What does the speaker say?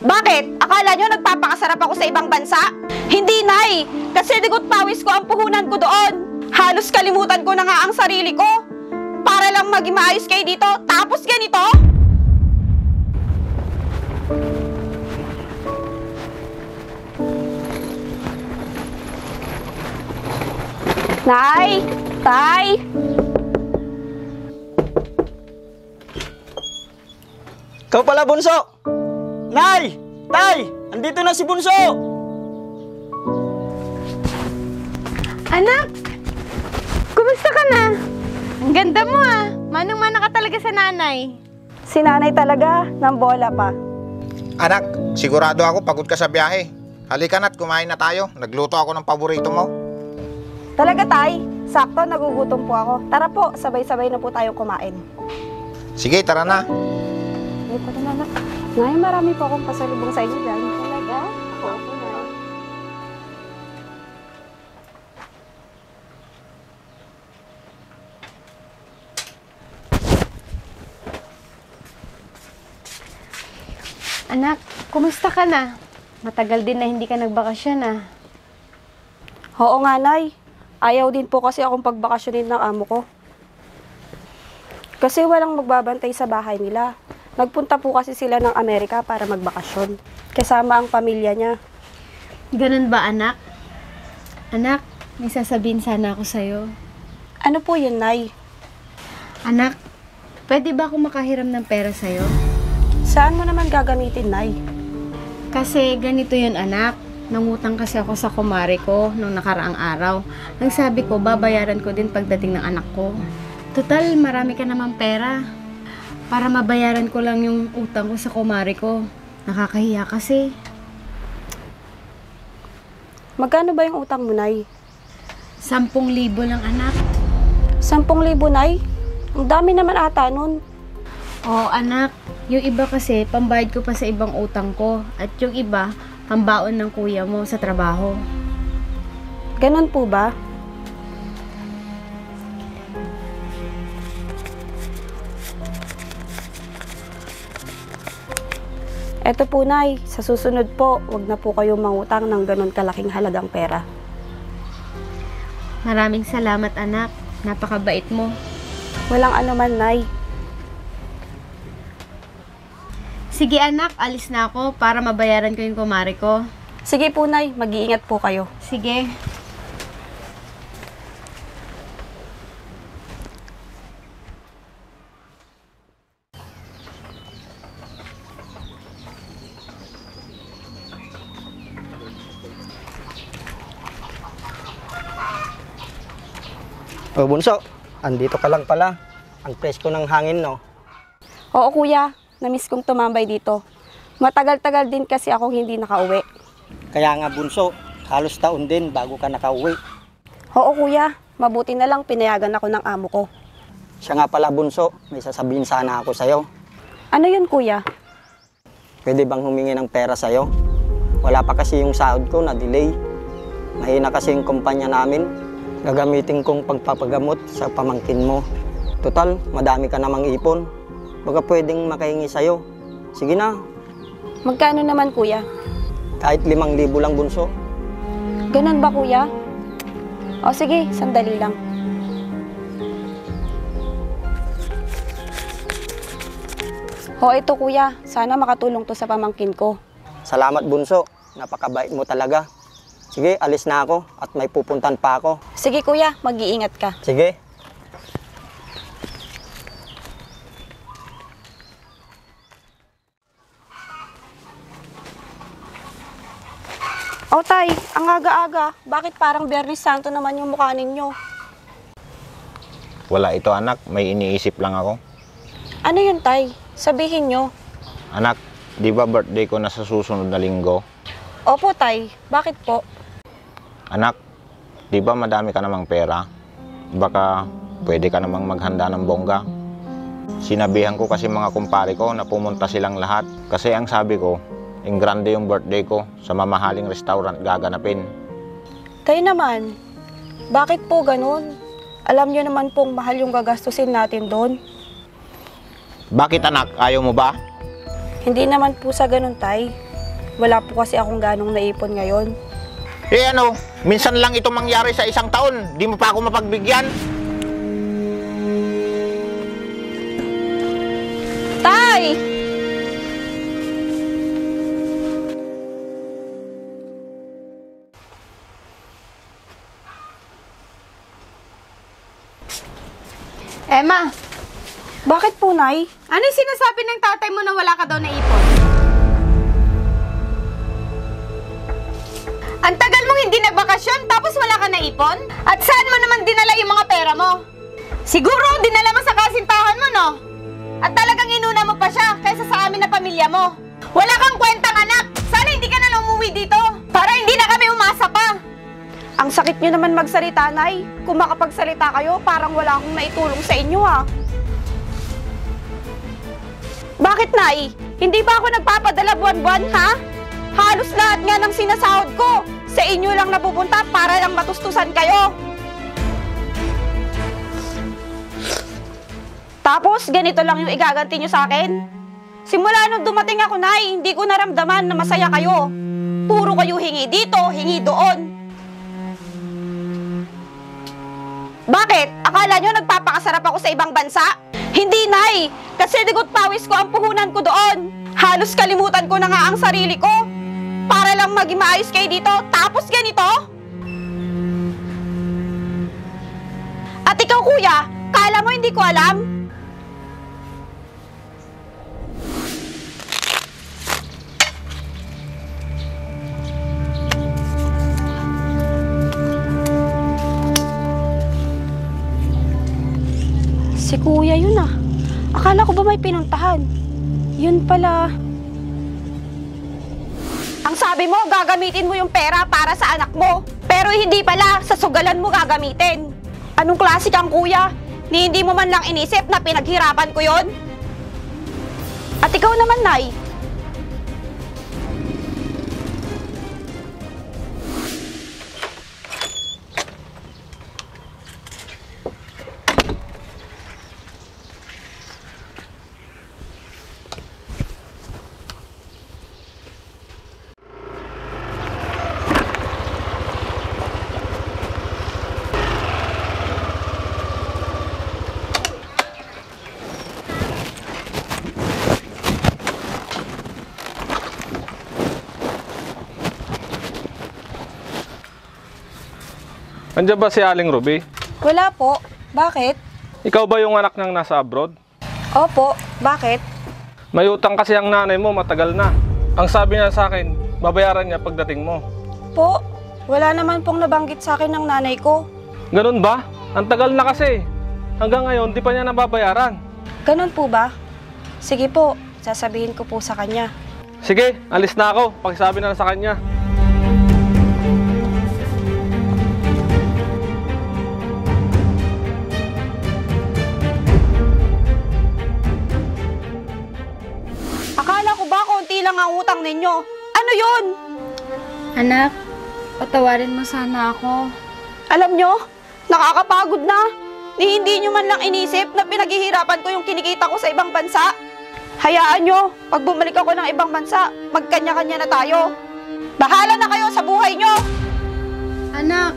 Bakit? Akala nyo nagpapakasarap ako sa ibang bansa? Hindi, Nay! Kasi digot pawis ko ang puhunan ko doon. Halos kalimutan ko na nga ang sarili ko. Para lang maging maayos kayo dito, tapos ganito? Nay! Tay! Ikaw pala, Bunso! Nay! Tay! Andito na si Bunso! Anak! Kumusta ka na? Ang ganda mo ah! Manang-mana ka talaga sa nanay. Si Nanay talaga, ng bola pa. Anak, sigurado ako pagod ka sa biyahe. Halika na't kumain na tayo. Nagluto ako ng paborito mo. Talaga, Tay? Sakto, nagugutom po ako. Tara po, sabay-sabay na po tayong kumain. Sige, tara na. Ay, pati na, anak. Ngayon, marami po akong pasalubong sa inyo dyan. Talaga? Opo, Nay. Anak, kumusta ka na? Matagal din na hindi ka nagbakasyon ah. Oo nga, Nay. Ayaw din po kasi akong pagbakasyonin ng amo ko. Kasi walang magbabantay sa bahay nila. Nagpunta po kasi sila ng Amerika para magbakasyon. Kasama ang pamilya niya. Ganun ba, anak? Anak, may sasabihin sana ako sa'yo. Ano po yun, Nay? Anak, pwede ba ako makahiram ng pera sa'yo? Saan mo naman gagamitin, Nay? Kasi ganito yun, anak. Nangutang kasi ako sa kumare ko nung nakaraang araw. Nagsabi ko, babayaran ko din pagdating ng anak ko. Total, marami ka naman pera. Para mabayaran ko lang yung utang ko sa kumare ko. Nakakahiya kasi. Magkano ba yung utang mo, Nay? 10,000 lang, anak. 10,000, Nay? Ang dami naman ata nun. Oo, anak. Yung iba kasi, pambayad ko pa sa ibang utang ko. At yung iba, pambaon ng kuya mo sa trabaho. Ganon po ba? Eto po, Nay. Sa susunod po, wag na po kayong mangutang ng ganon kalaking halagang pera. Maraming salamat, anak. Napakabait mo. Walang anuman, Nay. Sige, anak. Alis na ako para mabayaran ko yung kumare ko. Sige po, Nay. Mag-iingat po kayo. Sige. Oh, Bunso, andito ka lang pala. Ang presko ng hangin, no? Oo, Kuya. Namiss kong tumambay dito. Matagal-tagal din kasi akong hindi nakauwi. Kaya nga, Bunso, halos taon din bago ka nakauwi. Oo, Kuya. Mabuti na lang pinayagan ako ng amo ko. Siya nga pala, Bunso, may sasabihin sana ako sa'yo. Ano yun, Kuya? Pwede bang humingi ng pera sa'yo? Wala pa kasi yung sahod ko na delay. Mahina kasi yung kumpanya namin. Gagamitin kong pagpapagamot sa pamangkin mo. Total, madami ka namang ipon. Baka pwedeng makahingi sa'yo. Sige na, Magkano naman, Kuya? kahit 5,000 lang, Bunso. Ganun ba, Kuya? O sige, sandali lang. O ito, Kuya. Sana makatulong to sa pamangkin ko. Salamat, Bunso. Napakabait mo talaga. Sige, alis na ako at may pupuntan pa ako. Sige, Kuya. Mag-iingat ka. Sige. O, Tay. Ang aga-aga. Bakit parang Bernie Santo naman yung mukha ninyo? Wala ito, anak. May iniisip lang ako. Ano yun, Tay? Sabihin nyo. Anak, di ba birthday ko na sa susunod na linggo? Opo, Tay. Bakit po? Anak, di ba madami ka namang pera? Baka pwede ka namang maghanda ng bongga. Sinabihan ko kasi mga kumpare ko na pumunta silang lahat. Kasi ang sabi ko, yung grande yung birthday ko sa mamahaling restaurant gaganapin. Kayo naman, bakit po ganun? Alam nyo naman pong mahal yung gagastusin natin doon. Bakit, anak? Ayaw mo ba? Hindi naman po sa ganun, Tay. Wala po kasi akong ganong naipon ngayon. Eh ano, minsan lang ito mangyari sa isang taon. Di mo pa ako mapagbigyan. Tay! Emma, Bakit po, Nay? ano yung sinasabi ng tatay mo na wala ka daw na ipon? Ang tagal mong hindi nagbakasyon tapos wala ka na ipon? At saan mo naman dinala yung mga pera mo? Siguro dinala mo sa kasintahan mo, no? At talagang inuna mo pa siya kaysa sa amin na pamilya mo. Wala kang kwentang anak. Sana hindi ka na lang umuwi dito para hindi na kami umasa pa. Ang sakit nyo naman magsalita, Nay. Kung makapagsalita kayo, parang wala akong naitulong sa inyo, ah. Bakit, Nay? Hindi ba ako nagpapadala buwan-buwan, ha? Halos lahat nga ng sinasahod ko sa inyo lang napupunta para lang matustusan kayo. Tapos, ganito lang yung igaganti nyo sa akin? Simula nung dumating ako, Nay, hindi ko naramdaman na masaya kayo. Puro kayo hingi dito, hingi doon. Bakit? Akala nyo nagpapakasarap ako sa ibang bansa? Hindi, Nay! Kasi digot pawis ko ang puhunan ko doon. Halos kalimutan ko na nga ang sarili ko. Para lang maging maayos kayo dito, tapos ganito? At ikaw, kuya, kala mo hindi ko alam? Si kuya yun, ah. Akala ko ba may pinuntahan? Yun pala. Ang sabi mo, gagamitin mo yung pera para sa anak mo. Pero hindi pala, sa sugalan mo gagamitin. Anong klase kang kuya? Ni hindi mo man lang inisip na pinaghirapan ko yon? At ikaw naman, Nay. Andiyan ba si Aling Ruby? Wala po. Bakit? Ikaw ba yung anak ng nasa abroad? Opo. Bakit? May utang kasi ang nanay mo, matagal na. Ang sabi niya sa akin, babayaran niya pagdating mo. Po, wala naman pong nabanggit sa akin ng nanay ko. Ganun ba? Ang tagal na kasi. Hanggang ngayon, di pa niya nababayaran. Ganun po ba? Sige po, sasabihin ko po sa kanya. Sige, alis na ako. Pakisabi na lang sa kanya. Akala ko ba konti lang ang utang ninyo? Ano yun? Anak, patawarin mo sana ako. Alam nyo, nakakapagod na. Ni hindi nyo man lang inisip na pinaghihirapan ko yung kinikita ko sa ibang bansa. Hayaan nyo, pag bumalik ako ng ibang bansa, magkanya-kanya na tayo. Bahala na kayo sa buhay nyo! Anak,